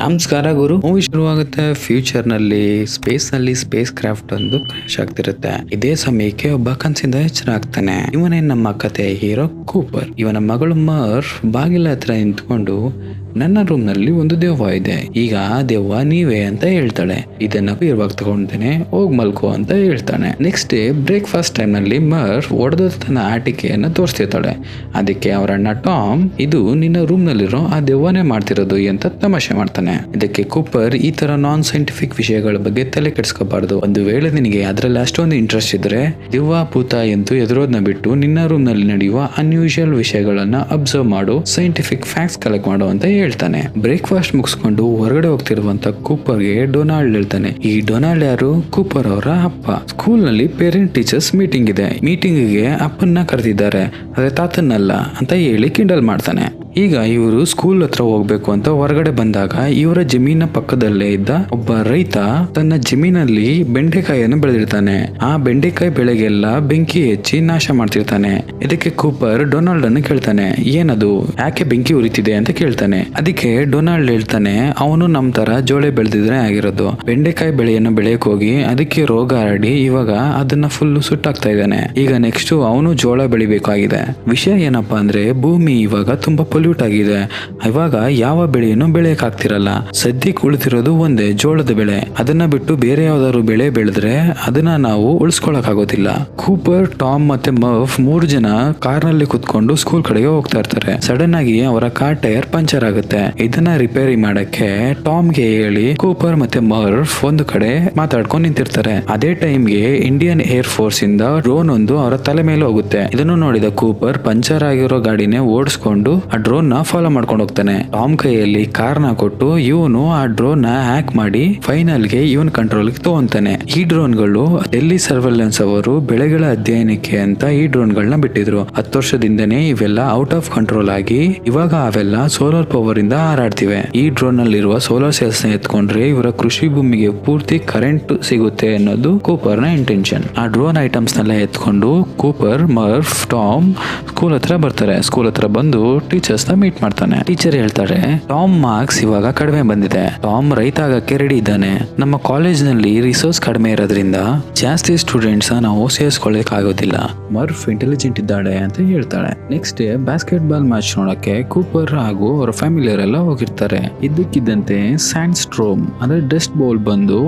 ನಮಸ್ಕಾರ ಗುರು. ಮೂವಿ ಶುರುವಾಗುತ್ತೆ. ಫ್ಯೂಚರ್ ನಲ್ಲಿ ಸ್ಪೇಸ್ ಕ್ರಾಫ್ಟ್ ಒಂದು ಕ್ರಾಶ್ ಆಗ್ತಿರುತ್ತೆ. ಇದೇ ಸಮಯಕ್ಕೆ ಒಬ್ಬ ಕನಸಿಂದ ಎಚ್ಚರ ಆಗ್ತಾನೆ. ಇವನೇ ನಮ್ಮ ಕತೆ ಹೀರೋ ಕೂಪರ್. ಇವನ ಮಗಳು ಮರ್ಫ್ ಬಾಗಿಲ ಹತ್ರ ನಿಂತ್ಕೊಂಡು, ನನ್ನ ರೂಮ್ ನಲ್ಲಿ ಒಂದು ದೆವ್ವ ಇದೆ, ಈಗ ಆ ದೆವ್ವ ನೀವೇ ಅಂತ ಹೇಳ್ತಾಳೆ. ಇದನ್ನ ಇರುವಾಗ ತಗೊಂಡೇನೆ, ಹೋಗ್ ಮಲ್ಕೋ ಅಂತ ಹೇಳ್ತಾನೆ. ನೆಕ್ಸ್ಟ್ ಡೇ ಬ್ರೇಕ್ಫಾಸ್ಟ್ ಟೈಮ್ ನಲ್ಲಿ ಮರ್ಫ್ ಒಡೆದ ತನ್ನ ಆಟಿಕೆಯನ್ನ ತೋರಿಸ್ತಿರ್ತಾಳೆ. ಅದಕ್ಕೆ ಅವರ ಅಣ್ಣ ಟಾಮ್, ಇದು ನಿನ್ನ ರೂಮ್ ನಲ್ಲಿರೋ ಆ ದೆವ್ವನೇ ಮಾಡ್ತಿರೋದು ಅಂತ ತಮಾಷೆ ಮಾಡ್ತಾನೆ. ಇದಕ್ಕೆ ಕೂಪರ್, ಈ ತರ ನಾನ್ ಸೈಂಟಿಫಿಕ್ ವಿಷಯಗಳ ಬಗ್ಗೆ ತಲೆ ಕೆಡಿಸ್ಕೋಬಾರ್ದು. ಒಂದು ವೇಳೆ ನಿನಗೆ ಅದ್ರಲ್ಲಿ ಅಷ್ಟೊಂದು ಇಂಟ್ರೆಸ್ಟ್ ಇದ್ರೆ ದೆವ್ವ ಭೂತ ಎಂದು ಎದುರೋದನ್ನ ಬಿಟ್ಟು ನಿನ್ನ ರೂಮ್ ನಲ್ಲಿ ನಡೆಯುವ ಅನ್ಯೂಶುವಲ್ ವಿಷಯಗಳನ್ನ ಅಬ್ಸರ್ವ್ ಮಾಡು, ಸೈಂಟಿಫಿಕ್ ಫ್ಯಾಕ್ಟ್ಸ್ ಕಲೆಕ್ಟ್ ಮಾಡು ಅಂತ ಹೇಳ್ತಾನೆ. ಬ್ರೇಕ್ಫಾಸ್ಟ್ ಮುಗಿಸ್ಕೊಂಡು ಹೊರಗಡೆ ಹೋಗ್ತಿರುವಂತ ಕೂಪರ್ಗೆ ಡೊನಾಲ್ಡ್ ಹೇಳ್ತಾನೆ. ಈ ಡೊನಾಲ್ಡ್ ಯಾರು? ಕೂಪರ್ ಅವರ ಅಪ್ಪ. ಸ್ಕೂಲ್ ನಲ್ಲಿ ಪೇರೆಂಟ್ ಟೀಚರ್ಸ್ ಮೀಟಿಂಗ್ ಇದೆ, ಮೀಟಿಂಗ್ ಗೆ ಅಪ್ಪನ್ನ ಕರೆದಿದ್ದಾರೆ, ಆದ್ರೆ ತಾತನ್ನಲ್ಲ ಅಂತ ಹೇಳಿ ಕಿಂಡಲ್ ಮಾಡ್ತಾನೆ. ಈಗ ಇವರು ಸ್ಕೂಲ್ ಹತ್ರ ಹೋಗ್ಬೇಕು ಅಂತ ಹೊರಗಡೆ ಬಂದಾಗ ಇವರ ಜಮೀನ ಪಕ್ಕದಲ್ಲೇ ಇದ್ದ ಒಬ್ಬ ರೈತ ತನ್ನ ಜಮೀನಲ್ಲಿ ಬೆಂಡೆಕಾಯಿಯನ್ನು ಬೆಳೆದಿರ್ತಾನೆ. ಆ ಬೆಂಡೆಕಾಯಿ ಬೆಳೆಗೆಲ್ಲ ಬೆಂಕಿ ಹೆಚ್ಚಿ ನಾಶ ಮಾಡ್ತಿರ್ತಾನೆ. ಇದಕ್ಕೆ ಕೂಪರ್ ಡೊನಾಲ್ಡ್ ಅನ್ನು ಕೇಳ್ತಾನೆ, ಏನದು, ಯಾಕೆ ಬೆಂಕಿ ಉರಿತಿದೆ ಅಂತ ಕೇಳ್ತಾನೆ. ಅದಕ್ಕೆ ಡೊನಾಲ್ಡ್ ಹೇಳ್ತಾನೆ, ಅವನು ನಮ್ ತರ ಜೋಳೆ ಬೆಳೆದಿದ್ರೆ ಆಗಿರೋದು, ಬೆಂಡೆಕಾಯಿ ಬೆಳೆಯನ್ನು ಬೆಳೆಯಕ್ ಹೋಗಿ ಅದಕ್ಕೆ ರೋಗ ಹರಡಿ ಇವಾಗ ಅದನ್ನ ಫುಲ್ ಸುಟ್ಟಾಗ್ತಾ ಇದ್ದಾನೆ. ಈಗ ನೆಕ್ಸ್ಟ್ ಅವನು ಜೋಳ ಬೆಳಿಬೇಕಾಗಿದೆ. ವಿಷಯ ಏನಪ್ಪಾ ಅಂದ್ರೆ ಭೂಮಿ ಇವಾಗ ತುಂಬಾ ಪೊಲ್ಯೂಟ್ ಆಗಿದೆ. ಇವಾಗ ಯಾವ ಬೆಳೆಯನ್ನು ಬೆಳೆಯಕ್ ಆಗ್ತಿರಲ್ಲ. ಸದ್ಯಕ್ಕೆ ಉಳಿತಿರೋದು ಒಂದೇ ಜೋಳದ ಬೆಳೆ. ಅದನ್ನ ಬಿಟ್ಟು ಬೇರೆ ಯಾವ್ದಾದ್ರು ಬೆಳೆ ಬೆಳೆದ್ರೆ ಅದನ್ನ ನಾವು ಉಳಿಸ್ಕೊಳಕ್ ಆಗೋದಿಲ್ಲ. ಕೂಪರ್, ಟಾಮ್ ಮತ್ತೆ ಮರ್ಫ್ 3 ಜನ ಕಾರ್ ನಲ್ಲಿ ಕುತ್ಕೊಂಡು ಸ್ಕೂಲ್ ಕಡೆಗೆ ಹೋಗ್ತಾ ಇರ್ತಾರೆ. ಸಡನ್ ಆಗಿ ಅವರ ಕಾರ್ ಟೈರ್ ಪಂಚರ್ ಆಗುತ್ತೆ. ಇದನ್ನ ರಿಪೇರಿ ಮಾಡಕ್ಕೆ ಟಾಮ್ಗೆ ಹೇಳಿ ಕೂಪರ್ ಮತ್ತೆ ಮರ್ಫ್ ಒಂದು ಕಡೆ ಮಾತಾಡ್ಕೊಂಡು ನಿಂತಿರ್ತಾರೆ. ಅದೇ ಟೈಮ್ಗೆ ಇಂಡಿಯನ್ ಏರ್ ಫೋರ್ಸ್ ಇಂದ ಡ್ರೋನ್ ಒಂದು ಅವರ ತಲೆ ಮೇಲೆ ಹೋಗುತ್ತೆ. ಇದನ್ನು ನೋಡಿದ ಕೂಪರ್ ಪಂಚರ್ ಆಗಿರೋ ಗಾಡಿನೇ ಓಡಿಸ್ಕೊಂಡು ಆ ಡ್ರೋನ್ ನ ಫಾಲೋ ಮಾಡ್ಕೊಂಡು ಹೋಗ್ತಾನೆ. ಟಾಮ್ ಕೈಯಲ್ಲಿ ಕಾರ್ ನ ಕೊಟ್ಟು ಇವನು ಆ ಡ್ರೋನ್ ನ ಹ್ಯಾಕ್ ಮಾಡಿ ಫೈನಲ್ ಗೆ ಇವನ್ ಕಂಟ್ರೋಲ್ ತಗೊಂತಾನೆ. ಈ ಡ್ರೋನ್ ಗಳು ಡೆಲ್ಲಿ ಸರ್ವೆಲೆನ್ಸ್ ಅವರು ಬೆಳೆಗಳ ಅಧ್ಯಯನಕ್ಕೆ ಅಂತ ಈ ಡ್ರೋನ್ ಗಳನ್ನ ಬಿಟ್ಟಿದ್ರು. 10 ವರ್ಷದಿಂದನೇ ಇವೆಲ್ಲ ಔಟ್ ಆಫ್ ಕಂಟ್ರೋಲ್ ಆಗಿ ಇವಾಗ ಅವೆಲ್ಲ ಸೋಲಾರ್ ಪವರ್ ಇಂದ ಹಾರಾಡ್ತಿವೆ. ಈ ಡ್ರೋನ್ ನಲ್ಲಿರುವ ಸೋಲಾರ್ ಸೆಲ್ಸ್ ನ ಎತ್ಕೊಂಡ್ರೆ ಇವರ ಕೃಷಿ ಭೂಮಿಗೆ ಪೂರ್ತಿ ಕರೆಂಟ್ ಸಿಗುತ್ತೆ ಅನ್ನೋದು ಕೂಪರ್ ನ ಇಂಟೆನ್ಷನ್. ಆ ಡ್ರೋನ್ ಐಟಮ್ಸ್ ನೆಲ್ಲ ಎತ್ಕೊಂಡು ಕೂಪರ್, ಮರ್ಫ್, ಟಾಮ್ ಸ್ಕೂಲ್ ಹತ್ರ ಬರ್ತಾರೆ. ಸ್ಕೂಲ್ ಹತ್ರ ಬಂದು ಟೀಚರ್ಸ್ ನ ಮೀಟ್ ಮಾಡ್ತಾನೆ. ಟೀಚರ್ ಹೇಳ್ತಾರೆ, ಟಾಮ್ ಮಾರ್ಕ್ಸ್ ಇವಾಗ ಕಡಿಮೆ ಬಂದಿದೆ, ಟಾಮ್ ರೈತ ಆಗಕ್ಕೆ ರೆಡಿ ಇದ್ದಾನೆ. ನಮ್ಮ ಕಾಲೇಜ್ ನಲ್ಲಿ ರಿಸೋರ್ಸ್ ಕಡಿಮೆ ಇರೋದ್ರಿಂದ ಜಾಸ್ತಿ ಸ್ಟೂಡೆಂಟ್ಸ್ ನಾವು ಸೇರಿಸ್ಕೊಳ್ಳಕ್ ಆಗೋದಿಲ್ಲ. ಮರ್ಫ್ ಇಂಟೆಲಿಜೆಂಟ್ ಇದ್ದಾಳೆ ಅಂತ ಹೇಳ್ತಾಳೆ. Next day basket ball match ನೋಡಕ್ಕೆ ಕೂಪರ್ ಹಾಗೂ ಅವರ ಫ್ಯಾಮಿಲಿಯವರೆಲ್ಲ ಹೋಗಿರ್ತಾರೆ. ಇದ್ದಕ್ಕಿದ್ದಂತೆ ಸ್ಯಾಂಡ್ ಸ್ಟ್ರೋಮ್ ಅಂದ್ರೆ ಡಸ್ಟ್ ಬೌಲ್ ಬಂದು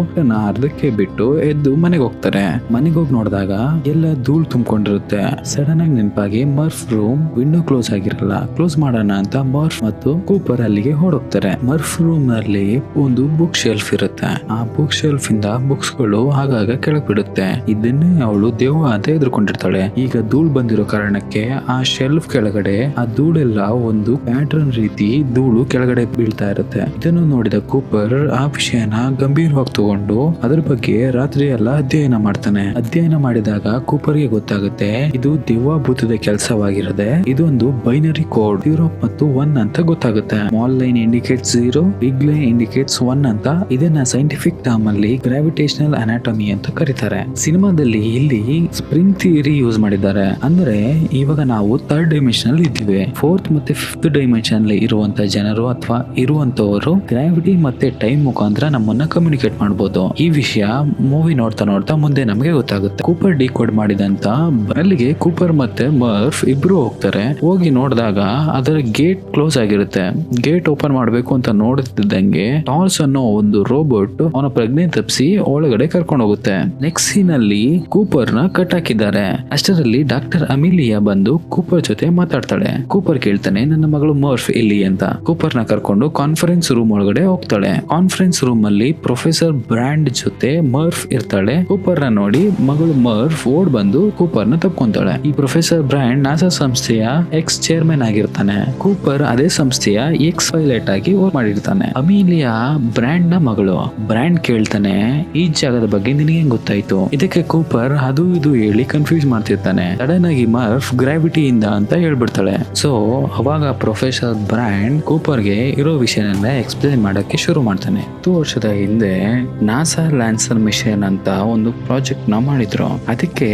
ಅರ್ಧಕ್ಕೆ ಬಿಟ್ಟು ಎದ್ದು ಮನೆಗೆ ಹೋಗ್ತಾರೆ. ಮನೆಗೆ ಹೋಗಿ ನೋಡಿದಾಗ ಎಲ್ಲ ಧೂಳ್ ತುಂಬಿಕೊಂಡಿರುತ್ತೆ. ಸಡನ್ ಆಗಿ ನೆನಪಾಗಿ ಮರ್ಫ್ ರೂಮ್ ವಿಂಡೋ ಕ್ಲೋಸ್ ಆಗಿರಲ್ಲ. ಕ್ಲೋಸ್ ಮಾಡೋಣ ಅಂತ ಮರ್ಫ್ ಮತ್ತು ಕೂಪರ್ ಅಲ್ಲಿಗೆ ಹೊರಡ್ತಾರೆ. ಮರ್ಫ್ ರೂಮ್ ನಲ್ಲಿ ಒಂದು ಬುಕ್ ಶೆಲ್ಫ್ ಇರುತ್ತೆ. ಆ ಬುಕ್ ಶೆಲ್ಫ್ ಇಂದ ಬುಕ್ಸ್ ಗಳು ಆಗಾಗ ಕೆಳಗ್ ಬಿಡುತ್ತೆ. ಇದನ್ನೇ ಅವಳು ದೆವ್ವ ಅಂತ ಎದುರ್ಕೊಂಡಿರ್ತಾಳೆ. ಈಗ ಧೂಳ್ ಬಂದಿರೋ ಕಾರಣಕ್ಕೆ ಆ ಶೆಲ್ಫ್ ಕೆಳಗಡೆ ಆ ಧೂಳೆಲ್ಲ ಒಂದು ಪ್ಯಾಟರ್ನ್ ರೀತಿ ಧೂಳು ಕೆಳಗಡೆ ಬೀಳ್ತಾ ಇರುತ್ತೆ. ಇದನ್ನು ನೋಡಿದ ಕೂಪರ್ ಆ ವಿಷಯನ ಗಂಭೀರವಾಗಿ ತಗೊಂಡು ಅದ್ರ ಬಗ್ಗೆ ರಾತ್ರಿ ಎಲ್ಲ ಅಧ್ಯಯನ ಮಾಡ್ತಾನೆ. ಅಧ್ಯಯನ ಮಾಡಿದಾಗ ಕೂಪರ್ಗೆ ಗೊತ್ತಾಗುತ್ತೆ, ಇದು ದೆವ್ವ ಭೂತದ ಕೆಲಸವಾಗಿರದೆ ಇದೊಂದು ಬೈನರಿ ಕೋಡ್ 0 ಮತ್ತು 1 ಅಂತ ಗೊತ್ತಾಗುತ್ತೆ. Small line indicates 0, big line indicates 1 ಅಂತ. ಇದನ್ನ ಸೈಂಟಿಫಿಕ್ ಟರ್ಮ್ ಅಲ್ಲಿ ಗ್ರಾವಿಟೇಷನಲ್ ಅನಾಟಮಿ ಅಂತ ಕರೀತಾರೆ. ಸಿನಿಮಾದಲ್ಲಿ ಇಲ್ಲಿ ಸ್ಪ್ರಿಂಗ್ ಥಿಯರಿ ಯೂಸ್ ಮಾಡಿದ್ದಾರೆ. ಅಂದ್ರೆ ಇವಾಗ ನಾವು 3rd ಡೈಮೆನ್ಷನ್ ಅಲ್ಲಿ ಇದ್ದೀವಿ. 4th ಮತ್ತೆ 5th ಡೈಮೆನ್ಷನ್ ಅಲ್ಲಿ ಇರುವಂತ ಜನರು ಅಥವಾ ಇರುವಂತವರು ಗ್ರಾವಿಟಿ ಮತ್ತೆ ಟೈಮ್ ಮುಖಾಂತರ ನಮ್ಮನ್ನ ಕಮ್ಯುನಿಕೇಟ್ ಮಾಡಬಹುದು. ಈ ವಿಷಯ ಮೂವಿ ನೋಡ್ತಾ ನೋಡ್ತಾ ಮುಂದೆ ನಮಗೆ ಗೊತ್ತಾಗುತ್ತೆ. ಕೂಪರ್ ಡಿಕೋಡ್ ಮಾಡಿದಂತ ಅಲ್ಲಿಗೆ ಕೂಪರ್ ಮತ್ತೆ ಮರ್ಫ್ ಇಬ್ರು ಹೋಗ್ತಾರೆ. ಹೋಗಿ ನೋಡಿದಾಗ ಅದರ ಗೇಟ್ ಕ್ಲೋಸ್ ಆಗಿರುತ್ತೆ. ಗೇಟ್ ಓಪನ್ ಮಾಡಬೇಕು ಅಂತ ನೋಡುತ್ತಿದ್ದಂಗೆ ಟಾರ್ಸ್ ಅನ್ನೋ ಒಂದು ರೋಬೋಟ್ ಅವನ ಪ್ರಜ್ಞೆ ತಪ್ಪಿಸಿ ಒಳಗಡೆ ಕರ್ಕೊಂಡು ಹೋಗುತ್ತೆ. ನೆಕ್ಸ್ಟ್ ಸೀನ್ ಅಲ್ಲಿ ಕೂಪರ್ ನ ಕಟ್ ಹಾಕಿದ್ದಾರೆ. ಅಷ್ಟರಲ್ಲಿ ಡಾಕ್ಟರ್ ಅಮಿಲಿಯಾ ಬಂದು ಕೂಪರ್ ಜೊತೆ ಮಾತಾಡ್ತಾಳೆ. ಕೂಪರ್ ಕೇಳ್ತಾನೆ, ನನ್ನ ಮಗಳು ಮರ್ಫ್ ಇಲ್ಲಿ ಅಂತ. ಕೂಪರ್ ನ ಕರ್ಕೊಂಡು ಕಾನ್ಫರೆನ್ಸ್ ರೂಮ್ ಒಳಗಡೆ ಹೋಗ್ತಾಳೆ. ಕಾನ್ಫರೆನ್ಸ್ ರೂಮ್ ಅಲ್ಲಿ ಪ್ರೊಫೆಸರ್ ಬ್ರ್ಯಾಂಡ್ ಜೊತೆ ಮರ್ಫ್ ಇರ್ತಾಳೆ. ಕೂಪರ್ ನ ನೋಡಿ ಮಗಳು ಮರ್ಫ್ ಓಡ್ ಬಂದು ಕೂಪರ್ ನ ತಪ್ಕೊಂತಾಳೆ. ಈ ಪ್ರೊಫೆಸರ್ ಬ್ರ್ಯಾಂಡ್ ನಾಸಾ ಸಂಸ್ಥೆಯ ಎಕ್ಸ್ ಚೇರ್ಮನ್ ಆಗಿರ್ತಾನೆ. ಕೂಪರ್ ಅದೇ ಸಂಸ್ಥೆಯ ಎಕ್ಸ್ ಪೈಲಟ್ ಆಗಿ ವರ್ಕ್ ಮಾಡಿರ್ತಾನೆ. ಅಮಿಲಿಯಾ ಬ್ರ್ಯಾಂಡ್ ನ ಮಗಳು. ಬ್ರ್ಯಾಂಡ್ ಕೇಳ್ತಾನೆ, ಈ ಜಾಗದ ಬಗ್ಗೆ ನಿನಗೆ ಗೊತ್ತಾಯ್ತು? ಇದಕ್ಕೆ ಕೂಪರ್ ಅದು ಇದು ಹೇಳಿ ಕನ್ಫ್ಯೂಸ್ ಮಾಡ್ತಿರ್ತಾನೆ. ಸಡನ್ ಆಗಿ ಮರ್ಫ್ ಗ್ರಾವಿಟಿ ಇಂದ ಅಂತ ಹೇಳ್ಬಿಡ್ತಾಳೆ. ಸೊ ಅವಾಗ ಪ್ರೊಫೆಸರ್ ಬ್ರ್ಯಾಂಡ್ ಕೂಪರ್ಗೆ ಇರೋ ವಿಷಯನೆಲ್ಲ ಎಕ್ಸ್ಪ್ಲೇನ್ ಮಾಡಕ್ಕೆ ಶುರು ಮಾಡ್ತಾನೆ. 10 ವರ್ಷದ ಹಿಂದೆ ನಾಸಾ ಲ್ಯಾನ್ಸರ್ ಮಿಷನ್ ಅಂತ ಒಂದು ಪ್ರಾಜೆಕ್ಟ್ ನ ಮಾಡಿದ್ರು. ಅದಕ್ಕೆ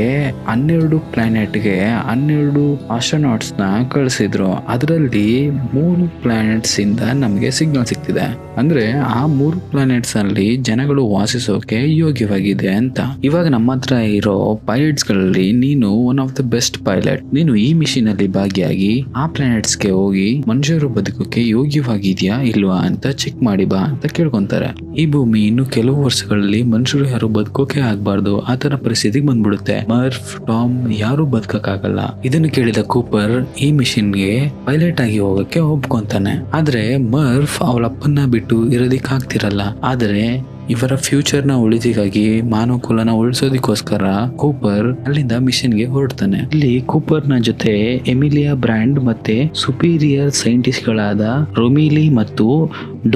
12 ಪ್ಲಾನೆಟ್ ಗೆ 12 ಆಸ್ಟ್ರೋನಾಟ್ಸ್ ನ ಕಳಿಸಿದ್ರು. ಅದರಲ್ಲಿ 3 ಪ್ಲಾನೆಟ್ಸ್ ಇಂದ ನಮಗೆ ಸಿಗ್ನಲ್ ಸಿಗ್ತಿದೆ. ಅಂದ್ರೆ ಆ 3 ಪ್ಲಾನೆಟ್ಸ್ ಅಲ್ಲಿ ಜನಗಳು ವಾಸಿಸೋಕೆ ಯೋಗ್ಯವಾಗಿದೆ ಅಂತ. ಇವಾಗ ನಮ್ಮ ಹತ್ರ ಇರೋ ಪೈಲಟ್ಸ್ ಗಳಲ್ಲಿ ನೀನು one of the best pilot. ನೀನು ಈ ಮಿಷನ್ ಅಲ್ಲಿ ಭಾಗಿಯಾಗಿ ಆ ಪ್ಲಾನೆಟ್ಸ್ ಗೆ ಹೋಗಿ ಮನುಷ್ಯರು ಬದುಕೋಕೆ ಯೋಗ್ಯವಾಗಿದ್ಯಾ ಇಲ್ವಾ ಅಂತ ಚೆಕ್ ಮಾಡಿ ಬಾ ಅಂತ ಕೇಳ್ಕೊಂತಾರೆ. ಈ ಭೂಮಿ ಇನ್ನು ಕೆಲವು ವರ್ಷಗಳಲ್ಲಿ ಮನುಷ್ಯರು ಯಾರು ಬದುಕೋಕೆ ಆಗ್ಬಾರ್ದು ಆ ತರ ಪರಿಸ್ಥಿತಿಗೆ ಬಂದ್ಬಿಡುತ್ತೆ. ಮರ್ಫ್, ಟಾಮ್ ಯಾರು ಬದುಕಕ್ಕಾಗಲ್ಲ. ಇದನ್ನು ಕೇಳಿದ ಕೂಪರ್ ಈ ಮಿಷನ್ ಗೆ ಪೈಲಟ್ ಆಗಿ ಹೋಗಕ್ಕೆ ಒಪ್ಕೊಂತಾನೆ. ಆದ್ರೆ ಮರ್ಫ್ ಅವಳಪ್ಪನ್ನ ಬಿಟ್ಟು ಇರೋದಿಕ್ ಆಗ್ತಿರಲ್ಲ. ಆದ್ರೆ ಇವರ ಫ್ಯೂಚರ್ ನ ಉಳಿದಿಗಾಗಿ ಮಾನವ ಕುಲನ ಉಳಿಸೋದಕ್ಕೋಸ್ಕರ ಕೂಪರ್ ಅಲ್ಲಿಂದ ಮಿಷನ್ ಗೆ ಹೊರಡ್ತಾನೆ. ಇಲ್ಲಿ ಕೂಪರ್ ನ ಜೊತೆ ಎಮಿಲಿಯಾ ಬ್ರ್ಯಾಂಡ್ ಮತ್ತೆ ಸುಪೀರಿಯರ್ ಸೈಂಟಿಸ್ಟ್ ಗಳಾದ ರೊಮಿಲಿ ಮತ್ತು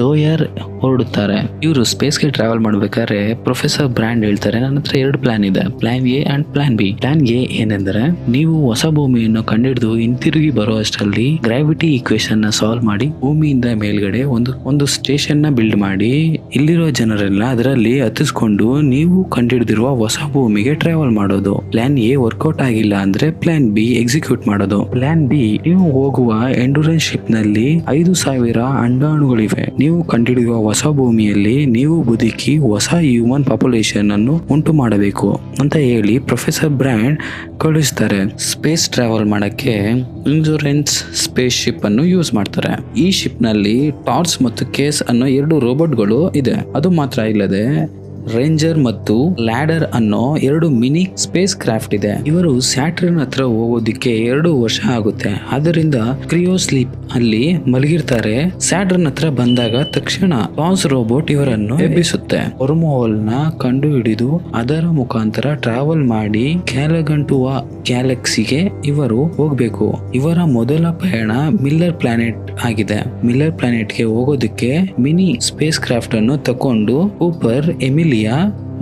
ಡೋಯರ್ ಹೊರಡುತ್ತಾರೆ. ಇವರು ಸ್ಪೇಸ್ ಗೆ ಟ್ರಾವೆಲ್ ಮಾಡ್ಬೇಕಾದ್ರೆ ಪ್ರೊಫೆಸರ್ ಬ್ರ್ಯಾಂಡ್ ಹೇಳ್ತಾರೆ, ನನ್ನ ಹತ್ರ 2 ಪ್ಲಾನ್ ಇದೆ, plan A and plan B. Plan A ಏನೆಂದ್ರೆ, ನೀವು ಹೊಸ ಭೂಮಿಯನ್ನು ಕಂಡಿಡಿದು ಹಿಂತಿರುಗಿ ಬರೋ ಅಷ್ಟರಲ್ಲಿ ಗ್ರಾವಿಟಿ ಈಕ್ವೇಶನ್ ನ ಸಾಲ್ವ್ ಮಾಡಿ ಭೂಮಿಯಿಂದ ಮೇಲ್ಗಡೆ ಒಂದು ಸ್ಟೇಷನ್ ನ ಬಿಲ್ಡ್ ಮಾಡಿ ಇಲ್ಲಿರೋ ಜನರೆಲ್ಲ ಅದರಲ್ಲಿ ಹತ್ತಿಸ್ಕೊಂಡು ನೀವು ಕಂಡುಹಿಡಿದಿರುವ ಹೊಸ ಭೂಮಿಗೆ ಟ್ರಾವೆಲ್ ಮಾಡೋದು. ಪ್ಲಾನ್ ಎ ವರ್ಕೌಟ್ ಆಗಿಲ್ಲ ಅಂದ್ರೆ ಪ್ಲಾನ್ ಬಿ ಎಕ್ಸಿಕ್ಯೂಟ್ ಮಾಡೋದು. ಪ್ಲಾನ್ ಬಿ, ನೀವು ಹೋಗುವ ಎಂಡೂರೆನ್ಸ್ ಶಿಪ್ ನಲ್ಲಿ 5,000 ಅಂಡಾಣುಗಳಿವೆ. ನೀವು ಕಂಡುಹಿಡಿಯುವ ಹೊಸ ಭೂಮಿಯಲ್ಲಿ ನೀವು ಬದುಕಿ ಹೊಸ ಹ್ಯೂಮನ್ ಪಾಪ್ಯುಲೇಷನ್ ಅನ್ನು ಉಂಟು ಮಾಡಬೇಕು ಅಂತ ಹೇಳಿ ಪ್ರೊಫೆಸರ್ ಬ್ರ್ಯಾಂಡ್ ಕಳಿಸ್ತಾರೆ. ಸ್ಪೇಸ್ ಟ್ರಾವೆಲ್ ಮಾಡಕ್ಕೆ ಇನ್ಶೂರೆನ್ಸ್ ಸ್ಪೇಸ್ ಶಿಪ್ ಅನ್ನು ಯೂಸ್ ಮಾಡ್ತಾರೆ. ಈ ಶಿಪ್ ನಲ್ಲಿ ಟಾರ್ಚ್ ಮತ್ತು ಕೇಸ್ ಅನ್ನೋ 2 ರೋಬೋಟ್ಗಳು ಇದೆ. ಅದು ಮಾತ್ರ ಇಲ್ಲದೆ ರೇಂಜರ್ ಮತ್ತು ಲ್ಯಾಡರ್ ಅನ್ನೋ 2 ಮಿನಿ ಸ್ಪೇಸ್ ಕ್ರಾಫ್ಟ್ ಇದೆ. ಇವರು ಸ್ಯಾಟರ್ನ್ ಹತ್ರ ಹೋಗೋದಿಕ್ಕೆ 2 ವರ್ಷ ಆಗುತ್ತೆ. ಆದ್ದರಿಂದ ಕ್ರಿಯೋ ಸ್ಲೀಪ್ ಅಲ್ಲಿ ಮಲಗಿರ್ತಾರೆ. ಸ್ಯಾಟರ್ನ್ ಹತ್ರ ಬಂದಾಗ ತಕ್ಷಣ ಟಾಸ್ ರೋಬೋಟ್ ಇವರನ್ನು ಎಬ್ಬಿಸುತ್ತೆ. ವರ್ಮ್ಹೋಲ್ ನ ಕಂಡು ಹಿಡಿದು ಅದರ ಮುಖಾಂತರ ಟ್ರಾವೆಲ್ ಮಾಡಿ ಕ್ಯಾಲಗಂಟುವ ಗ್ಯಾಲಕ್ಸಿಗೆ ಇವರು ಹೋಗ್ಬೇಕು. ಇವರ ಮೊದಲ ಪಯಣ ಮಿಲ್ಲರ್ ಪ್ಲಾನೆಟ್ ಆಗಿದೆ. ಮಿಲ್ಲರ್ ಪ್ಲಾನೆಟ್ ಗೆ ಹೋಗೋದಕ್ಕೆ ಮಿನಿ ಸ್ಪೇಸ್ ಕ್ರಾಫ್ಟ್ ಅನ್ನು ತಕೊಂಡು ಕೂಪರ್, ಎಮಿಲಿಯಾ,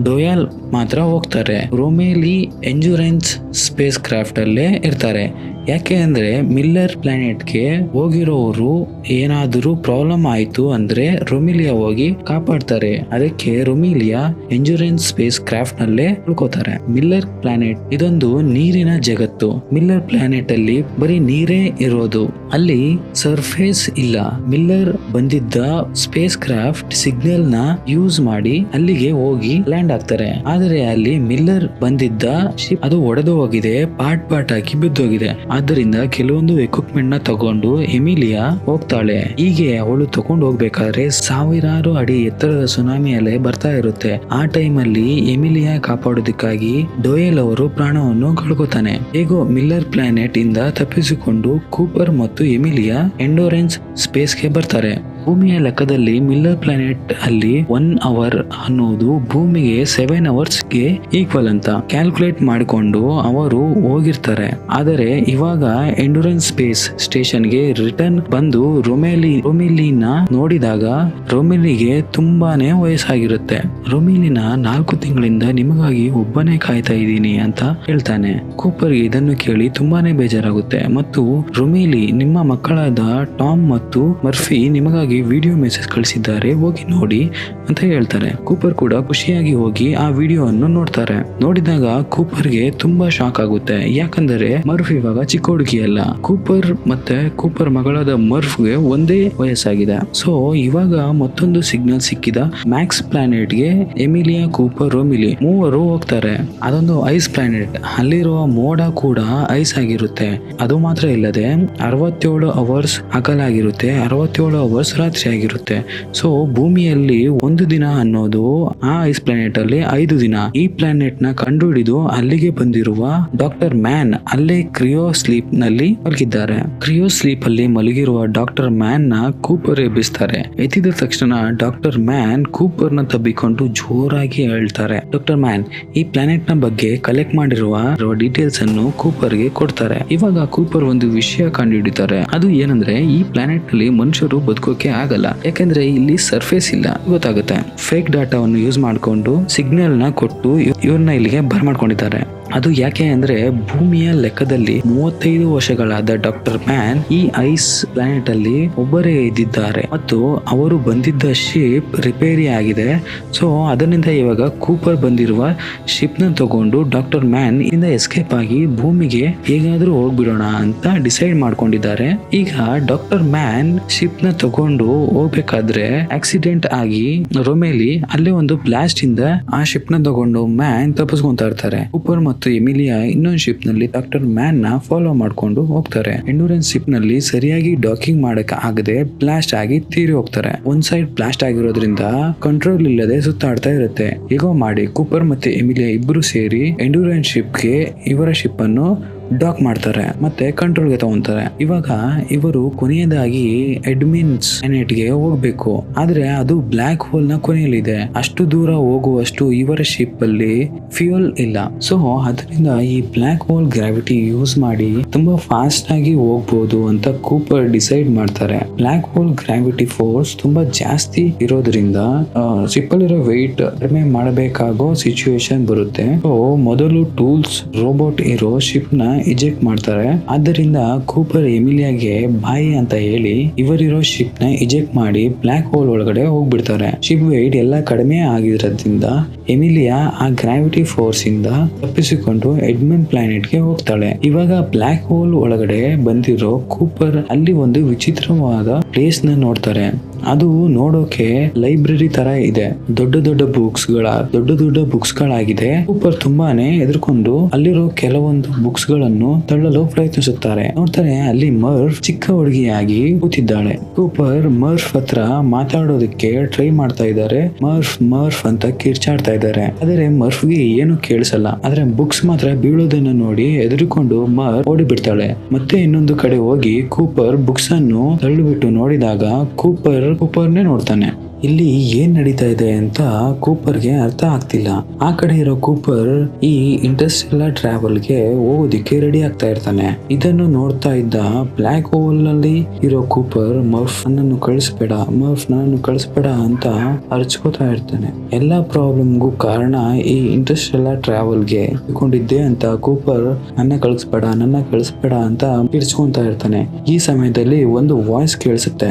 ಡೋಯಾಲ್ ಮಾತ್ರ ಹೋಗ್ತಾರೆ. ರೊಮೇಲಿ ಎಂಜೂರೆನ್ಸ್ ಸ್ಪೇಸ್ ಕ್ರಾಫ್ಟ್ ಅಲ್ಲೇ ಇರ್ತಾರೆ. ಯಾಕೆ ಅಂದ್ರೆ ಮಿಲ್ಲರ್ ಪ್ಲಾನೆಟ್ಗೆ ಹೋಗಿರೋರು ಏನಾದರೂ ಪ್ರಾಬ್ಲಮ್ ಆಯ್ತು ಅಂದ್ರೆ ರೊಮಿಲಿಯಾ ಹೋಗಿ ಕಾಪಾಡ್ತಾರೆ. ಅದಕ್ಕೆ ರೊಮಿಲಿಯಾ ಎಂಜೂರೆನ್ಸ್ ಸ್ಪೇಸ್ ಕ್ರಾಫ್ಟ್ ನಲ್ಲೇ ಉಳ್ಕೋತಾರೆ. ಮಿಲ್ಲರ್ ಪ್ಲಾನೆಟ್ ಇದೊಂದು ನೀರಿನ ಜಗತ್ತು. ಮಿಲ್ಲರ್ ಪ್ಲಾನೆಟ್ ಅಲ್ಲಿ ಬರೀ ನೀರೇ ಇರೋದು, ಅಲ್ಲಿ ಸರ್ಫೇಸ್ ಇಲ್ಲ. ಮಿಲ್ಲರ್ ಬಂದಿದ್ದ ಸ್ಪೇಸ್ ಕ್ರಾಫ್ಟ್ ಸಿಗ್ನಲ್ ನ ಯೂಸ್ ಮಾಡಿ ಅಲ್ಲಿಗೆ ಹೋಗಿ ಲ್ಯಾಂಡ್ ಆಗ್ತಾರೆ. ಆದರೆ ಅಲ್ಲಿ ಮಿಲ್ಲರ್ ಬಂದಿದ್ದ ಶಿಪ್ ಅದು ಒಡೆದು ಹೋಗಿದೆ, ಪಾರ್ಟ್ ಆಗಿ ಬಿದ್ದೋಗಿದೆ. ಆದ್ದರಿಂದ ಕೆಲವೊಂದು ಎಕ್ವಿಪ್ಮೆಂಟ್ ನ ತಗೊಂಡು ಎಮಿಲಿಯಾ ಹೋಗ್ತಾಳೆ. ಹೀಗೆ ಅವಳು ತಗೊಂಡು ಹೋಗ್ಬೇಕಾದ್ರೆ ಸಾವಿರಾರು ಅಡಿ ಎತ್ತರದ ಸುನಾಮಿ ಅಲೆ ಬರ್ತಾ ಇರುತ್ತೆ. ಆ ಟೈಮ್ ಅಲ್ಲಿ ಎಮಿಲಿಯಾ ಕಾಪಾಡೋದಕ್ಕಾಗಿ ಡೋಯಲ್ ಅವರು ಪ್ರಾಣವನ್ನು ಕಳ್ಕೊತಾನೆ. ಹೇಗೋ ಮಿಲ್ಲರ್ ಪ್ಲಾನೆಟ್ ಇಂದ ತಪ್ಪಿಸಿಕೊಂಡು ಕೂಪರ್ ಮತ್ತು ಎಮಿಲಿಯಾ ಎಂಡೋರೆನ್ಸ್ ಸ್ಪೇಸ್ ಗೆ ಬರ್ತಾರೆ. ಭೂಮಿಯ ಲೆಕ್ಕದಲ್ಲಿ ಮಿಲ್ಲರ್ ಪ್ಲಾನೆಟ್ ಅಲ್ಲಿ 1 ಅವರ್ ಅನ್ನೋದು ಭೂಮಿಗೆ 7 ಅವರ್ಸ್ ಗೆ ಈಕ್ವಲ್ ಅಂತ ಕ್ಯಾಲ್ಕುಲೇಟ್ ಮಾಡಿಕೊಂಡು ಅವರು ಹೋಗಿರ್ತಾರೆ. ಆದರೆ ಇವಾಗ ಎಂಡೂರೆನ್ಸ್ ಸ್ಪೇಸ್ ಸ್ಟೇಷನ್ ಗೆ ರಿಟರ್ನ್ ಬಂದು ರೊಮಿಲಿನ ನೋಡಿದಾಗ ರೊಮಿಲಿಗೆ ತುಂಬಾನೇ ವಯಸ್ಸಾಗಿರುತ್ತೆ. ರೊಮಿಲಿನ 4 ತಿಂಗಳಿಂದ ನಿಮಗಾಗಿ ಒಬ್ಬನೇ ಕಾಯ್ತಾ ಇದ್ದೀನಿ ಅಂತ ಹೇಳ್ತಾನೆ. ಕೂಪರ್ಗೆ ಇದನ್ನು ಕೇಳಿ ತುಂಬಾನೇ ಬೇಜಾರಾಗುತ್ತೆ ಮತ್ತು ರೊಮಿಲಿ, ನಿಮ್ಮ ಮಕ್ಕಳಾದ ಟಾಮ್ ಮತ್ತು ಮರ್ಫಿ ನಿಮಗಾಗಿ ವಿಡಿಯೋ ಮೆಸೇಜ್ ಕಳಿಸಿದ್ದಾರೆ, ಹೋಗಿ ನೋಡಿ ಅಂತ ಹೇಳ್ತಾರೆ. ಕೂಪರ್ ಕೂಡ ಖುಷಿಯಾಗಿ ಹೋಗಿ ಆ ವಿಡಿಯೋ ಅನ್ನು ನೋಡ್ತಾರೆ. ನೋಡಿದಾಗ ಕೂಪರ್ಗೆ ತುಂಬಾ ಶಾಕ್ ಆಗುತ್ತೆ. ಯಾಕಂದರೆ ಮರ್ಫ್ ಇವಾಗ ಚಿಕ್ಕ ಹುಡುಗಿಯಲ್ಲ. ಕೂಪರ್ ಮತ್ತೆ ಕೂಪರ್ ಮಗಳಾದ ಮರ್ಫ್ಗೆ ಒಂದೇ ವಯಸ್ಸಾಗಿದೆ. ಸೊ ಇವಾಗ ಮತ್ತೊಂದು ಸಿಗ್ನಲ್ ಸಿಕ್ಕಿದ ಮ್ಯಾಕ್ಸ್ ಪ್ಲಾನೆಟ್ ಗೆ ಎಮಿಲಿಯಾ, ಕೂಪರ್, ರೊಮಿಲಿ ಮೂವರು ಹೋಗ್ತಾರೆ. ಅದೊಂದು ಐಸ್ ಪ್ಲಾನೆಟ್. ಅಲ್ಲಿರುವ ಮೋಡ ಕೂಡ ಐಸ್ ಆಗಿರುತ್ತೆ. ಅದು ಮಾತ್ರ ಇಲ್ಲದೆ 67 ಅವರ್ಸ್ ಹಗಲಾಗಿರುತ್ತೆ, 67 ಅವರ್ಸ್ ರಾತ್ರಿ ಆಗಿರುತ್ತೆ. ಸೊ ಭೂಮಿಯಲ್ಲಿ 1 ದಿನ ಅನ್ನೋದು ಆ ಐಸ್ ಪ್ಲಾನೆಟ್ ಅಲ್ಲಿ 5 ದಿನ. ಈ ಪ್ಲಾನೆಟ್ ನ ಕಂಡು ಹಿಡಿದು ಅಲ್ಲಿಗೆ ಬಂದಿರುವ ಡಾಕ್ಟರ್ ಮ್ಯಾನ್ ಅಲ್ಲೇ ಕ್ರಿಯೋ ಸ್ಲೀಪ್ ನಲ್ಲಿ ಮಲಗಿದ್ದಾರೆ. ಕ್ರಿಯೋ ಸ್ಲೀಪ್ ಅಲ್ಲಿ ಮಲಗಿರುವ ಡಾಕ್ಟರ್ ಮ್ಯಾನ್ ನ ಕೂಪರ್ ಎಬ್ಬಿಸ್ತಾರೆ. ಎದ್ದಿದ ತಕ್ಷಣ ಡಾಕ್ಟರ್ ಮ್ಯಾನ್ ಕೂಪರ್ ನ ತಬ್ಬಿಕೊಂಡು ಜೋರಾಗಿ ಹೇಳ್ತಾರೆ. ಡಾಕ್ಟರ್ ಮ್ಯಾನ್ ಈ ಪ್ಲಾನೆಟ್ ನ ಬಗ್ಗೆ ಕಲೆಕ್ಟ್ ಮಾಡಿರುವ ಡೀಟೇಲ್ಸ್ ಅನ್ನು ಕೂಪರ್ ಗೆ ಕೊಡ್ತಾರೆ. ಇವಾಗ ಕೂಪರ್ ಒಂದು ವಿಷಯ ಕಂಡು ಹಿಡಿತಾರೆ. ಅದು ಏನಂದ್ರೆ ಈ ಪ್ಲಾನೆಟ್ ನಲ್ಲಿ ಮನುಷ್ಯರು ಬದುಕೋಕೆ ಆಗಲ್ಲ, ಯಾಕಂದ್ರೆ ಇಲ್ಲಿ ಸರ್ಫೇಸ್ ಇಲ್ಲ. ಗೊತ್ತಾಗುತ್ತೆ. ಫೇಕ್ ಡಾಟಾವನ್ನು ಯೂಸ್ ಮಾಡಿಕೊಂಡು ಸಿಗ್ನಲ್ ನ ಕೊಟ್ಟು ಇವ್ರನ್ನ ಇಲ್ಲಿಗೆ ಬರ್ಮಾಡ್ಕೊಂಡಿದ್ದಾರೆ. ಅದು ಯಾಕೆ ಅಂದ್ರೆ ಭೂಮಿಯ ಲೆಕ್ಕದಲ್ಲಿ 35 ವರ್ಷಗಳಾದ ಡಾಕ್ಟರ್ ಮ್ಯಾನ್ ಈ ಐಸ್ ಪ್ಲಾನೆಟ್ ಅಲ್ಲಿ ಒಬ್ಬರೇ ಇದ್ದಿದ್ದಾರೆ ಮತ್ತು ಅವರು ಬಂದಿದ್ದ ಶಿಪ್ ರಿಪೇರಿ ಆಗಿದೆ. ಸೊ ಅದರಿಂದ ಇವಾಗ ಕೂಪರ್ ಬಂದಿರುವ ಶಿಪ್ ನ ತಗೊಂಡು ಡಾಕ್ಟರ್ ಮ್ಯಾನ್ ಇಂದ ಎಸ್ಕೇಪ್ ಆಗಿ ಭೂಮಿಗೆ ಹೇಗಾದ್ರೂ ಹೋಗ್ಬಿಡೋಣ ಅಂತ ಡಿಸೈಡ್ ಮಾಡ್ಕೊಂಡಿದ್ದಾರೆ. ಈಗ ಡಾಕ್ಟರ್ ಮ್ಯಾನ್ ಶಿಪ್ ನ ತಗೊಂಡು ಹೋಗ್ಬೇಕಾದ್ರೆ ಆಕ್ಸಿಡೆಂಟ್ ಆಗಿ ರೊಮೇಲಿ ಅಲ್ಲಿ ಒಂದು ಬ್ಲಾಸ್ಟ್ ಇಂದ ಆ ಶಿಪ್ ನ ತಗೊಂಡು ಮ್ಯಾನ್ ತಪ್ಪಿಸ್ಕೊಂತಾ ಇರ್ತಾರೆ. ಕೂಪರ್ ಮತ್ತು ಎಮಿಲಿಯಾ ಇನ್ನೊಂದು ಶಿಪ್ ನಲ್ಲಿ ಡಾಕ್ಟರ್ ಮ್ಯಾನ್ ನ ಫಾಲೋ ಮಾಡ್ಕೊಂಡು ಹೋಗ್ತಾರೆ. ಎಂಡೂರೆನ್ಸ್ ಶಿಪ್ ನಲ್ಲಿ ಸರಿಯಾಗಿ ಡಾಕಿಂಗ್ ಮಾಡಕ್ ಆಗದೆ ಬ್ಲಾಸ್ಟ್ ಆಗಿ ತೀರಿ ಹೋಗ್ತಾರೆ. ಒಂದ್ ಸೈಡ್ ಬ್ಲಾಸ್ಟ್ ಆಗಿರೋದ್ರಿಂದ ಕಂಟ್ರೋಲ್ ಇಲ್ಲದೆ ಸುತ್ತಾಡ್ತಾ ಇರುತ್ತೆ. ಹೇಗೋ ಮಾಡಿ ಕೂಪರ್ ಮತ್ತೆ ಎಮಿಲಿಯಾ ಇಬ್ರು ಸೇರಿ ಎಂಡೂರೆನ್ಸ್ ಶಿಪ್ಗೆ ಇವರ ಶಿಪ್ ಅನ್ನು ಡಾಕ್ ಮಾಡ್ತಾರೆ ಮತ್ತೆ ಕಂಟ್ರೋಲ್ಗೆ ತಗೊಂತಾರೆ. ಇವಾಗ ಇವರು ಕೊನೆಯದಾಗಿ ಎಡ್ಮಿನ್ಸ್ ಪ್ಲಾನೆಟ್ಗೆ ಹೋಗ್ಬೇಕು. ಆದ್ರೆ ಅದು ಬ್ಲಾಕ್ ಹೋಲ್ ನ ಕೊನೆಯಲ್ಲಿದೆ. ಅಷ್ಟು ದೂರ ಹೋಗುವಷ್ಟು ಇವರ ಶಿಪ್ ಅಲ್ಲಿ ಫ್ಯೂಯಲ್ ಇಲ್ಲ. ಸೊ ಅದರಿಂದ ಈ ಬ್ಲಾಕ್ ಹೋಲ್ ಗ್ರಾವಿಟಿ ಯೂಸ್ ಮಾಡಿ ತುಂಬಾ ಫಾಸ್ಟ್ ಆಗಿ ಹೋಗ್ಬೋದು ಅಂತ ಕೂಪರ್ ಡಿಸೈಡ್ ಮಾಡ್ತಾರೆ. ಬ್ಲಾಕ್ ಹೋಲ್ ಗ್ರಾವಿಟಿ ಫೋರ್ಸ್ ತುಂಬಾ ಜಾಸ್ತಿ ಇರೋದ್ರಿಂದ ಶಿಪ್ ಅಲ್ಲಿರೋ ವೆಯ್ಟ್ ಕಡಿಮೆ ಮಾಡಬೇಕಾಗೋ ಸಿಚುವೇಶನ್ ಬರುತ್ತೆ. ಸೊ ಮೊದಲು ಟೂಲ್ಸ್ ರೋಬೋಟ್ ಇರೋ ಶಿಪ್ ನ ಇಜೆಕ್ಟ್ ಮಾಡ್ತಾರೆ. ಆದ್ದರಿಂದ ಕೂಪರ್ ಎಮಿಲಿಯಾಗೆ ಬಾಯ್ ಅಂತ ಹೇಳಿ ಇವರಿರೋ ಶಿಪ್ ನ ಇಜೆಕ್ಟ್ ಮಾಡಿ ಬ್ಲಾಕ್ ಹೋಲ್ ಒಳಗಡೆ ಹೋಗ್ಬಿಡ್ತಾರೆ. ಶಿಪ್ ವೆಯ್ಟ್ ಎಲ್ಲ ಕಡಿಮೆ ಆಗಿರೋದ್ರಿಂದ ಎಮಿಲಿಯಾ ಆ ಗ್ರಾವಿಟಿ ಫೋರ್ಸ್ ಇಂದ ತಪ್ಪಿಸಿಕೊಂಡು ಎಡ್ಮನ್ ಪ್ಲಾನೆಟ್ ಗೆ ಹೋಗ್ತಾಳೆ. ಇವಾಗ ಬ್ಲಾಕ್ ಹೋಲ್ ಒಳಗಡೆ ಬಂದಿರೋ ಕೂಪರ್ ಅಲ್ಲಿ ಒಂದು ವಿಚಿತ್ರವಾದ ಪ್ಲೇಸ್ ನ ನೋಡ್ತಾರೆ. ಅದು ನೋಡೋಕೆ ಲೈಬ್ರರಿ ತರ ಇದೆ. ದೊಡ್ಡ ದೊಡ್ಡ ಬುಕ್ಸ್ ಗಳಾಗಿದೆ. ಕೂಪರ್ ತುಂಬಾನೇ ಎದುರ್ಕೊಂಡು ಅಲ್ಲಿರೋ ಕೆಲವೊಂದು ಬುಕ್ಸ್ ಗಳನ್ನು ತಳ್ಳಲು ಪ್ರಯತ್ನಿಸುತ್ತಾರೆ. ನೋಡ್ತಾರೆ ಅಲ್ಲಿ ಮರ್ಫ್ ಚಿಕ್ಕ ಹುಡುಗಿಯಾಗಿ ಕೂತಿದ್ದಾಳೆ. ಕೂಪರ್ ಮರ್ಫ್ ಹತ್ರ ಮಾತಾಡೋದಕ್ಕೆ ಟ್ರೈ ಮಾಡ್ತಾ ಇದ್ದಾರೆ. ಮರ್ಫ್ ಅಂತ ಕಿರ್ಚಾಡ್ತಾ ಇದ್ದಾರೆ. ಆದರೆ ಮರ್ಫ್ಗೆ ಏನು ಕೇಳಿಸಲ್ಲ. ಆದ್ರೆ ಬುಕ್ಸ್ ಮಾತ್ರ ಬೀಳೋದನ್ನು ನೋಡಿ ಎದುರುಕೊಂಡು ಮರ್ಫ್ ಓಡಿಬಿಡ್ತಾಳೆ. ಮತ್ತೆ ಇನ್ನೊಂದು ಕಡೆ ಹೋಗಿ ಕೂಪರ್ ಬುಕ್ಸ್ ಅನ್ನು ತಳ್ಳಿಬಿಟ್ಟು ನೋಡಿದಾಗ ಕೂಪರ್ನೇ ನೋಡ್ತಾನೆ. ಇಲ್ಲಿ ಏನ್ ನಡೀತಾ ಇದೆ ಅಂತ ಕೂಪರ್ಗೆ ಅರ್ಥ ಆಗ್ತಿಲ್ಲ. ಆ ಕಡೆ ಇರೋ ಕೂಪರ್ ಈ ಇಂಟರ್ಸ್ಟೆಲ್ಲರ್ ಟ್ರಾವೆಲ್ ಗೆ ಹೋಗೋದಿಕ್ಕೆ ರೆಡಿ ಆಗ್ತಾ ಇರ್ತಾನೆ. ಇದನ್ನು ನೋಡ್ತಾ ಇದ್ದ ಬ್ಲಾಕ್ ಹೋಲ್ ನಲ್ಲಿ ಇರೋ ಕೂಪರ್ ಮರ್ಫ್ ನನ್ನನ್ನು ಕಳಿಸ್ಬೇಡ ಅಂತ ಅರ್ಚ್ಕೋತಾ ಇರ್ತಾನೆ. ಎಲ್ಲಾ ಪ್ರಾಬ್ಲಮ್ಗೂ ಕಾರಣ ಈ ಇಂಟರ್ಸ್ಟೆಲ್ಲರ್ ಟ್ರಾವೆಲ್ ಗೆ ಇಟ್ಕೊಂಡಿದ್ದೆ ಅಂತ ಕೂಪರ್ ನನ್ನ ಕಳಿಸ್ಬೇಡ ಅಂತ ಕಿರ್ಚ್ಕೊಂತಾ ಇರ್ತಾನೆ. ಈ ಸಮಯದಲ್ಲಿ ಒಂದು ವಾಯ್ಸ್ ಕೇಳಿಸುತ್ತೆ.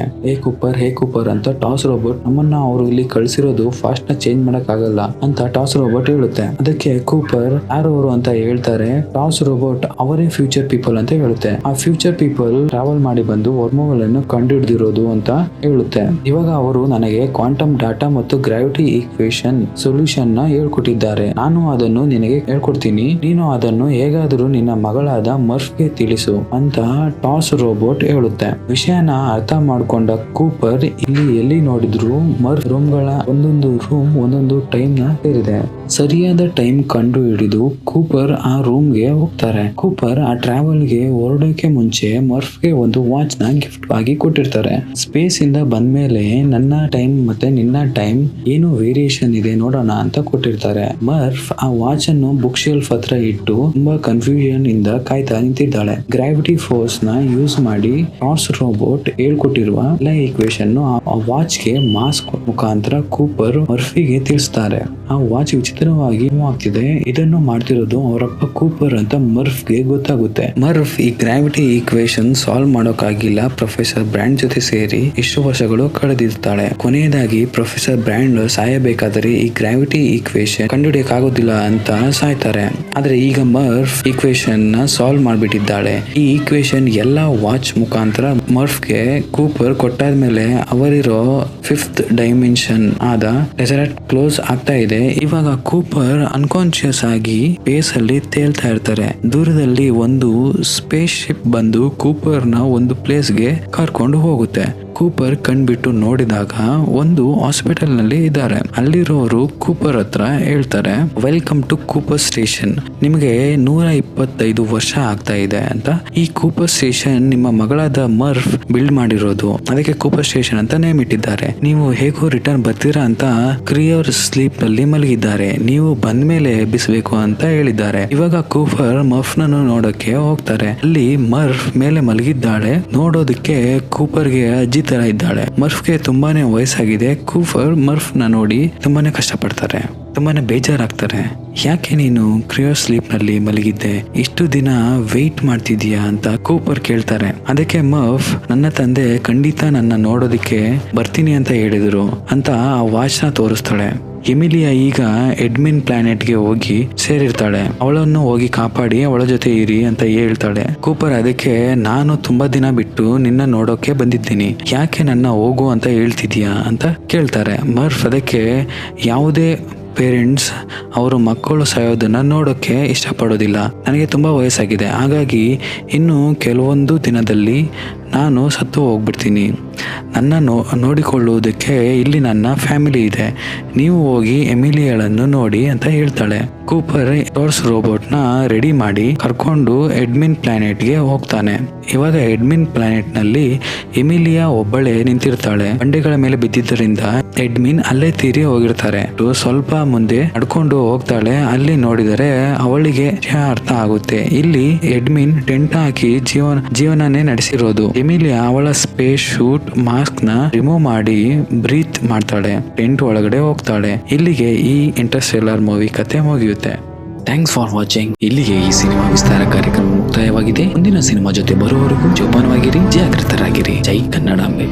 ಹೇ ಕೂಪರ್ ಅಂತ ಟಾಸ್ ರೋಬೋಟ್ ನಮ್ಮನ್ನ ಅವರು ಇಲ್ಲಿ ಕಳಿಸಿರೋದು ಫಾಸ್ಟ್ ನ ಚೇಂಜ್ ಮಾಡಕ್ ಆಗಲ್ಲ ಅಂತ ಟಾಸ್ ರೋಬೋಟ್ ಹೇಳುತ್ತೆ. ಅದಕ್ಕೆ ಕೂಪರ್ ಯಾರವರು ಅಂತ ಹೇಳ್ತಾರೆ. ಟಾಸ್ ರೋಬೋಟ್ ಅವರೇ ಫ್ಯೂಚರ್ ಪೀಪಲ್ ಅಂತ ಹೇಳುತ್ತೆ. ಆ ಫ್ಯೂಚರ್ ಪೀಪಲ್ ಟ್ರಾವೆಲ್ ಮಾಡಿ ಬಂದು ವರ್ಮೋಲ್ ಅನ್ನು ಕಂಡುಹಿಡಿದಿರೋದು ಅಂತ ಹೇಳುತ್ತೆ. ಇವಾಗ ಅವರು ನನಗೆ ಕ್ವಾಂಟಮ್ ಡಾಟಾ ಮತ್ತು ಗ್ರಾವಿಟಿ ಈಕ್ವೇಶನ್ ಸೊಲ್ಯೂಷನ್ ನ ಹೇಳ್ಕೊಟ್ಟಿದ್ದಾರೆ. ನಾನು ಅದನ್ನು ನಿನಗೆ ಹೇಳ್ಕೊಡ್ತೀನಿ. ನೀನು ಅದನ್ನು ಹೇಗಾದರೂ ನಿನ್ನ ಮಗಳಾದ ಮರ್ಫ್ಗೆ ತಿಳಿಸು ಅಂತ ಟಾಸ್ ರೋಬೋಟ್ ಹೇಳುತ್ತೆ. ವಿಷಯನ ಅರ್ಥ ಮಾಡ್ಕೊಂಡ ಕೂಪರ್ ಇಲ್ಲಿ ಎಲ್ಲಿ ನೋಡಿದ್ರು ಮರ್ಫ್ ರೂಮ್ಗಳ ಒಂದೊಂದು ಟೈಮ್ ನ ಸೇರಿದೆ. ಸರಿಯಾದ ಟೈಮ್ ಕಂಡು ಹಿಡಿದು ಕೂಪರ್ ಆ ರೂಮ್ಗೆ ಹೋಗ್ತಾರೆ. ಕೂಪರ್ ಆ ಟ್ರಾವೆಲ್ ಗೆ ಹೊರಡೋಕೆ ಮುಂಚೆ ಮರ್ಫ್ಗೆ ಒಂದು ವಾಚ್ ನ ಗಿಫ್ಟ್ ಆಗಿ ಕೊಟ್ಟಿರ್ತಾರೆ. ಸ್ಪೇಸ್ ಇಂದ ಬಂದ್ಮೇಲೆ ನನ್ನ ಟೈಮ್ ಮತ್ತೆ ನಿನ್ನ ಟೈಮ್ ಏನು ವೇರಿಯೇಷನ್ ಇದೆ ನೋಡೋಣ ಅಂತ ಕೊಟ್ಟಿರ್ತಾರೆ. ಮರ್ಫ್ ಆ ವಾಚ್ ಅನ್ನು ಬುಕ್ ಶೆಲ್ಫ್ ಹತ್ರ ಇಟ್ಟು ತುಂಬಾ ಕನ್ಫ್ಯೂಷನ್ ಇಂದ ಕಾಯ್ತಾ ನಿಂತಿದ್ದಾಳೆ. ಗ್ರಾವಿಟಿ ಫೋರ್ಸ್ ನ ಯೂಸ್ ಮಾಡಿ ಟಾಸ್ ರೋಬೋಟ್ ಹೇಳ್ಕೊಟ್ಟಿರುವ ಎಲ್ಲ ಈಕ್ವೇಶನ್ ಆ ವಾಚ್ ಗೆ ಮಾಸ್ಕ್ ಮುಖಾಂತರ ಕೂಪರ್ ಮರ್ಫಿಗೆ ತಿಳಿಸ್ತಾರೆ. ಆ ವಾಚ್ ವಿಚಿತ್ರವಾಗಿ ಆಗ್ತಿದೆ. ಇದನ್ನು ಮಾಡ್ತಿರೋದು ಅವರಪ್ಪ ಕೂಪರ್ ಅಂತ ಮರ್ಫ್ಗೆ ಗೊತ್ತಾಗುತ್ತೆ. ಮರ್ಫ್ ಈ ಗ್ರಾವಿಟಿ ಈಕ್ವೇಶನ್ ಸಾಲ್ವ್ ಮಾಡೋಕ್ಕಾಗಿಲ್ಲ ಪ್ರೊಫೆಸರ್ ಬ್ರ್ಯಾಂಡ್ ಜೊತೆ ಸೇರಿ ಇಷ್ಟು ವರ್ಷಗಳು ಕಳೆದಿರ್ತಾಳೆ. ಕೊನೆಯದಾಗಿ ಪ್ರೊಫೆಸರ್ ಬ್ರ್ಯಾಂಡ್ ಸಾಯಬೇಕಾದರೆ ಈ ಗ್ರಾವಿಟಿ ಈಕ್ವೇಶನ್ ಕಂಡುಹಿಡಿಯಕ್ಕಾಗೋದಿಲ್ಲ ಅಂತ ಸಾಯ್ತಾರೆ. ಆದ್ರೆ ಈಗ ಮರ್ಫ್ ಈಕ್ವೇಶನ್ ನ ಸಾಲ್ವ್ ಮಾಡ್ಬಿಟ್ಟಿದ್ದಾಳೆ. ಈ ಈಕ್ವೇಶನ್ ಎಲ್ಲಾ ವಾಚ್ ಮುಖಾಂತರ ಮರ್ಫ್ಗೆ ಕೂಪರ್ ಕೊಟ್ಟಾದ್ಮೇಲೆ ಅವರಿರೋ 5th ಡೈಮೆನ್ಷನ್ ಆದ ಡೆಸರ್ಟ್ ಕ್ಲೋಸ್ ಆಗ್ತಾ ಇದೆ. ಇವಾಗ ಕೂಪರ್ ಅನ್ಕಾನ್ಶಿಯಸ್ ಆಗಿ ಸ್ಪೇಸ್ ಅಲ್ಲಿ ತೇಲ್ತಾ ಇರ್ತಾರೆ. ದೂರದಲ್ಲಿ ಒಂದು ಸ್ಪೇಸ್ ಶಿಪ್ ಬಂದು ಕೂಪರ್ ನ ಒಂದು ಪ್ಲೇಸ್ ಗೆ ಕರ್ಕೊಂಡು ಹೋಗುತ್ತೆ. ಕೂಪರ್ ಕಣ್ಬಿಟ್ಟು ನೋಡಿದಾಗ ಒಂದು ಹಾಸ್ಪಿಟಲ್ ನಲ್ಲಿ ಇದ್ದಾರೆ. ಅಲ್ಲಿರೋರು ಕೂಪರ್ ಹತ್ರ ಹೇಳ್ತಾರೆ, ವೆಲ್ಕಮ್ ಟು ಕೂಪರ್ ಸ್ಟೇಷನ್. ನಿಮಗೆ 125 ವರ್ಷ ಆಗ್ತಾ ಇದೆ ಅಂತ. ಈ ಕೂಪರ್ ಸ್ಟೇಷನ್ ನಿಮ್ಮ ಮಗಳಾದ ಮರ್ಫ್ ಬಿಲ್ಡ್ ಮಾಡಿರೋದು. ಅದಕ್ಕೆ ಕೂಪರ್ ಸ್ಟೇಷನ್ ಅಂತ ನೇಮ್ ಇಟ್ಟಿದ್ದಾರೆ. ನೀವು ಹೇಗೋ ರಿಟರ್ನ್ ಬರ್ತೀರಾ ಅಂತ ಕ್ರಿಯರ್ ಸ್ಲೀಪ್ ನಲ್ಲಿ ಮಲಗಿದ್ದಾರೆ. ನೀವು ಬಂದ್ಮೇಲೆ ಎಬ್ಬಿಸ್ಬೇಕು ಅಂತ ಹೇಳಿದ್ದಾರೆ. ಇವಾಗ ಕೂಪರ್ ಮರ್ಫ್ ನನ್ನು ನೋಡಕ್ಕೆ ಹೋಗ್ತಾರೆ. ಅಲ್ಲಿ ಮರ್ಫ್ ಮೇಲೆ ಮಲಗಿದ್ದಾಳೆ. ನೋಡೋದಕ್ಕೆ ಕೂಪರ್ಗೆ ಅಜ್ಜಿ ತರ ಇದ್ದಾಳೆ. ಮರ್ಫ್ಗೆ ತುಂಬಾನೇ ವಯಸ್ಸಾಗಿದೆ. ಕೂಪರ್ ಮರ್ಫ್ ನ ನೋಡಿ ತುಂಬಾನೇ ಕಷ್ಟಪಡ್ತಾರೆ. ತುಂಬಾನೇ ಬೇಜಾರಾಗ್ತಾರೆ. ಯಾಕೆ ನೀನು ಕ್ರಿಯೋ ಸ್ಲೀಪ್ ನಲ್ಲಿ ಮಲಗಿದ್ದೆ, ಇಷ್ಟು ದಿನ ವೆಯ್ಟ್ ಮಾಡ್ತಿದೀಯಾ ಅಂತ ಕೂಪರ್ ಕೇಳ್ತಾರೆ. ಅದಕ್ಕೆ ಮರ್ಫ್, ನನ್ನ ತಂದೆ ಖಂಡಿತ ನನ್ನ ನೋಡೋದಿಕ್ಕೆ ಬರ್ತೀನಿ ಅಂತ ಹೇಳಿದ್ರು ಅಂತ ಆ ವಾಚ್ ನ ತೋರಿಸ್ತಾಳೆ. ಎಮಿಲಿಯಾ ಈಗ ಎಡ್ಮಿನ್ ಪ್ಲಾನೆಟ್ಗೆ ಹೋಗಿ ಸೇರಿರ್ತಾಳೆ. ಅವಳನ್ನು ಹೋಗಿ ಕಾಪಾಡಿ ಅವಳ ಜೊತೆ ಇರಿ ಅಂತ ಹೇಳ್ತಾಳೆ. ಕೂಪರ್ ಅದಕ್ಕೆ, ನಾನು ತುಂಬಾ ದಿನ ಬಿಟ್ಟು ನಿನ್ನ ನೋಡೋಕೆ ಬಂದಿದ್ದೀನಿ, ಯಾಕೆ ನನ್ನ ಹೋಗು ಅಂತ ಹೇಳ್ತಿದ್ಯಾ ಅಂತ ಕೇಳ್ತಾರೆ. ಮರ್ಫ್ ಅದಕ್ಕೆ, ಯಾವುದೇ ಪೇರೆಂಟ್ಸ್ ಅವರು ಮಕ್ಕಳು ಸಾಯೋದನ್ನ ನೋಡೋಕೆ ಇಷ್ಟಪಡೋದಿಲ್ಲ. ನನಗೆ ತುಂಬಾ ವಯಸ್ಸಾಗಿದೆ, ಹಾಗಾಗಿ ಇನ್ನು ಕೆಲವೊಂದು ದಿನದಲ್ಲಿ ನಾನು ಸತ್ತು ಹೋಗ್ಬಿಡ್ತೀನಿ. ನನ್ನ ನೋಡಿಕೊಳ್ಳುವುದಕ್ಕೆ ಇಲ್ಲಿ ನನ್ನ ಫ್ಯಾಮಿಲಿ ಇದೆ, ನೀವು ಹೋಗಿ ಎಮಿಲಿಯಾಳನ್ನು ನೋಡಿ ಅಂತ ಹೇಳ್ತಾಳೆ. ಕೂಪರ್ ಟೋರ್ಸ್ ರೋಬೋಟ್ ನ ರೆಡಿ ಮಾಡಿ ಕರ್ಕೊಂಡು ಎಡ್ಮಿನ್ ಪ್ಲಾನೆಟ್ ಗೆ ಹೋಗ್ತಾನೆ. ಇವಾಗ ಎಡ್ಮಿನ್ ಪ್ಲಾನೆಟ್ ನಲ್ಲಿ ಎಮಿಲಿಯಾ ಒಬ್ಬಳೇ ನಿಂತಿರ್ತಾಳೆ. ಬಂಡೆಗಳ ಮೇಲೆ ಬಿದ್ದಿದ್ದರಿಂದ ಎಡ್ಮಿನ್ ಅಲ್ಲೇ ತೀರಿ ಹೋಗಿರ್ತಾರೆ. ಸ್ವಲ್ಪ ಮುಂದೆ ನಡ್ಕೊಂಡು ಹೋಗ್ತಾಳೆ. ಅಲ್ಲಿ ನೋಡಿದರೆ ಅವಳಿಗೆ ಅರ್ಥ ಆಗುತ್ತೆ, ಇಲ್ಲಿ ಎಡ್ಮಿನ್ ಟೆಂಟ್ ಹಾಕಿ ಜೀವನನೇ ನಡೆಸಿರೋದು. ಎಮಿಲಿಯಾ ಅವಳ ಸ್ಪೇಸ್ ಶೂಟ್ ಮಾಸ್ಕ್ ನ ರಿಮೂವ್ ಮಾಡಿ ಬ್ರೀತ್ ಮಾಡ್ತಾಳೆ. ಟೆಂಟ್ ಒಳಗಡೆ ಹೋಗ್ತಾಳೆ. ಇಲ್ಲಿಗೆ ಈ ಇಂಟರ್ಸ್ಟೆಲ್ಲರ್ ಮೂವಿ ಕತೆ ಮುಗಿಯುತ್ತೆ. Thanks for watching. ಇಲ್ಲಿಗೆ ಈ ಸಿನಿಮಾ ವಿಸ್ತಾರ ಕಾರ್ಯಕ್ರಮ ಮುಕ್ತಾಯವಾಗಿದೆ. ಮುಂದಿನ ಸಿನಿಮಾ ಜೊತೆ ಬರುವವರೆಗೂ ಜೋಪಾನವಾಗಿರಿ, ಜಾಗೃತರಾಗಿರಿ. ಜೈ ಕನ್ನಡಾಂಬೆ.